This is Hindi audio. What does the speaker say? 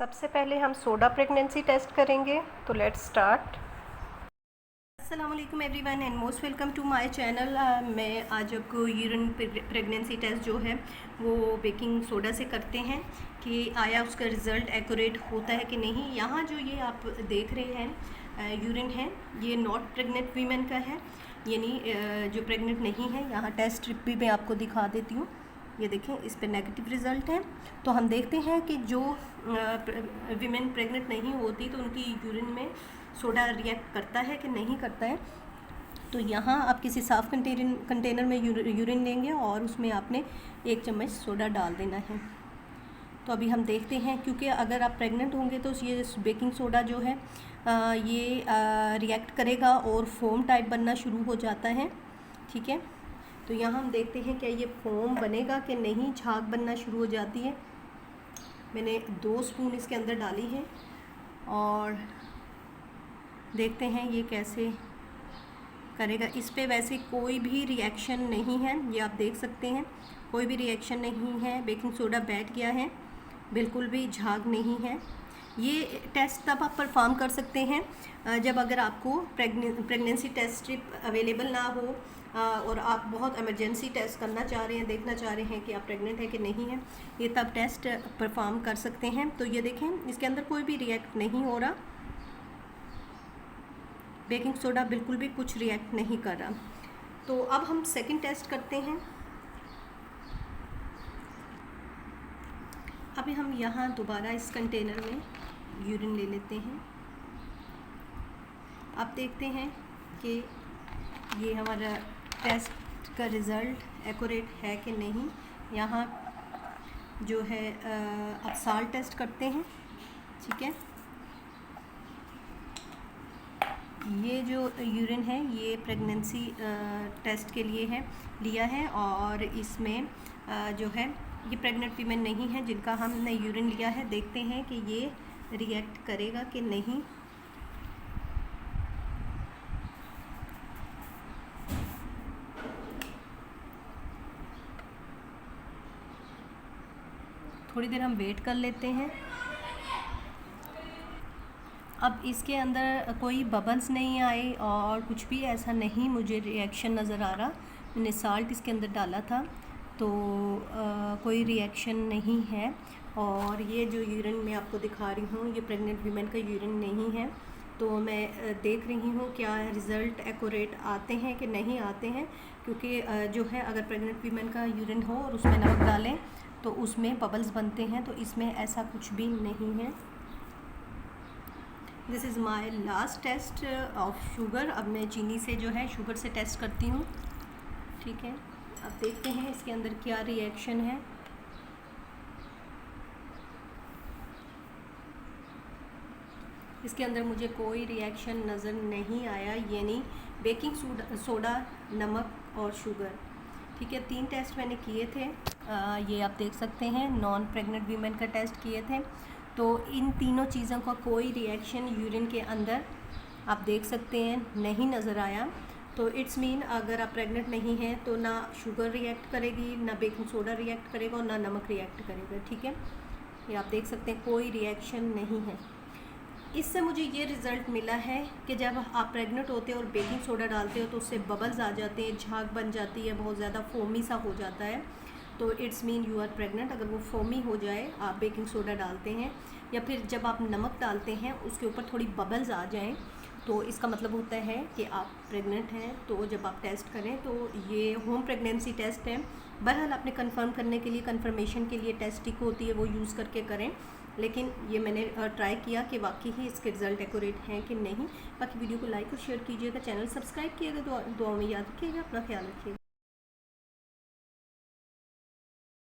सबसे पहले हम सोडा प्रेगनेंसी टेस्ट करेंगे, तो लेट्स स्टार्ट। अस्सलाम वालेकुम everyone and most welcome to my channel. मैं आज आपको यूरिन प्रेगनेंसी टेस्ट जो है वो बेकिंग सोडा से करते हैं कि आया उसका रिज़ल्ट एक्यूरेट होता है कि नहीं। यहाँ जो ये आप देख रहे हैं यूरिन है, ये नॉट प्रेग्नेंट वीमेन का है, यानी जो प्रेग्नेंट नहीं है। यहाँ टेस्ट स्ट्रिप भी मैं आपको दिखा देती हूँ, ये देखें, इस पे नेगेटिव रिज़ल्ट है। तो हम देखते हैं कि जो वीमेन प्रेग्नेंट नहीं होती तो उनकी यूरिन में सोडा रिएक्ट करता है कि नहीं करता है। तो यहाँ आप किसी साफ़ कंटेनर में यूरिन लेंगे और उसमें आपने 1 चम्मच सोडा डाल देना है। तो अभी हम देखते हैं, क्योंकि अगर आप प्रेग्नेंट होंगे तो ये बेकिंग सोडा जो है ये रिएक्ट करेगा और फोम टाइप बनना शुरू हो जाता है, ठीक है। तो यहाँ हम देखते हैं क्या ये फोम बनेगा कि नहीं। झाग बनना शुरू हो जाती है। मैंने 2 स्पून इसके अंदर डाली है और देखते हैं ये कैसे करेगा। इस पे वैसे कोई भी रिएक्शन नहीं है, ये आप देख सकते हैं, कोई भी रिएक्शन नहीं है। बेकिंग सोडा बैठ गया है, बिल्कुल भी झाग नहीं है। ये टेस्ट तब आप परफॉर्म कर सकते हैं जब अगर आपको प्रेगनेंसी टेस्ट स्ट्रिप अवेलेबल ना हो और आप बहुत इमरजेंसी टेस्ट करना चाह रहे हैं, देखना चाह रहे हैं कि आप प्रेग्नेंट है कि नहीं है, ये तब टेस्ट परफॉर्म कर सकते हैं। तो ये देखें, इसके अंदर कोई भी रिएक्ट नहीं हो रहा, बेकिंग सोडा बिल्कुल भी कुछ रिएक्ट नहीं कर रहा। तो अब हम सेकंड टेस्ट करते हैं। अभी हम यहाँ दोबारा इस कंटेनर में यूरिन ले लेते हैं। अब देखते हैं कि ये हमारा टेस्ट का रिज़ल्ट एक्यूरेट है कि नहीं। यहाँ जो है अब साल्ट टेस्ट करते हैं, ठीक है। ये जो यूरिन है ये प्रेगनेंसी टेस्ट के लिए है, लिया है, और इसमें जो है ये प्रेग्नेंट वीमेन नहीं है जिनका हमने यूरिन लिया है। देखते हैं कि ये रिएक्ट करेगा कि नहीं। थोड़ी देर हम वेट कर लेते हैं। अब इसके अंदर कोई बबल्स नहीं आए और कुछ भी ऐसा नहीं मुझे रिएक्शन नज़र आ रहा। मैंने साल्ट इसके अंदर डाला था तो कोई रिएक्शन नहीं है। और ये जो यूरिन मैं आपको दिखा रही हूँ ये प्रेग्नेंट वीमेन का यूरिन नहीं है। तो मैं देख रही हूँ क्या रिज़ल्ट एक्यूरेट आते हैं कि नहीं आते हैं, क्योंकि जो है अगर प्रेग्नेंट वीमेन का यूरिन हो और उसमें नमक डालें तो उसमें बबल्स बनते हैं, तो इसमें ऐसा कुछ भी नहीं है। This is my last test of sugar. अब मैं चीनी से जो है शुगर से टेस्ट करती हूँ, ठीक है। अब देखते हैं इसके अंदर क्या रिएक्शन है। इसके अंदर मुझे कोई रिएक्शन नज़र नहीं आया, यानी बेकिंग सोडा, नमक और शुगर, ठीक है। 3 टेस्ट मैंने किए थे, ये आप देख सकते हैं, नॉन प्रेग्नेंट वीमेन का टेस्ट किए थे। तो इन तीनों चीज़ों का कोई रिएक्शन यूरिन के अंदर आप देख सकते हैं नहीं नज़र आया। तो इट्स मीन अगर आप प्रेग्नेंट नहीं हैं तो ना शुगर रिएक्ट करेगी, ना बेकिंग सोडा रिएक्ट करेगा और ना नमक रिएक्ट करेगा, ठीक है। ये आप देख सकते हैं, कोई रिएक्शन नहीं है। इससे मुझे ये रिज़ल्ट मिला है कि जब आप प्रेग्नेंट होते हो और बेकिंग सोडा डालते हो तो उससे बबल्स आ जाते हैं, झाग बन जाती है, बहुत ज़्यादा फोमी सा हो जाता है। तो it's mean you are pregnant. अगर वो फोमी हो जाए, आप बेकिंग सोडा डालते हैं या फिर जब आप नमक डालते हैं उसके ऊपर थोड़ी बबल्स आ जाएं, तो इसका मतलब होता है कि आप प्रेग्नेंट हैं। तो जब आप टेस्ट करें तो ये होम प्रेगनेंसी टेस्ट है। बहरहाल आपने कंफर्म करने के लिए, कंफर्मेशन के लिए टेस्ट टिक होती है, वो यूज़ करके करें। लेकिन ये मैंने ट्राई किया कि वाकई ही इसके रिज़ल्ट एक्यूरेट हैं कि नहीं। बाकी वीडियो को लाइक और शेयर कीजिएगा, चैनल सब्सक्राइब कीजिएगा, दुआ में याद रखिएगा, अपना ख्याल रखिएगा।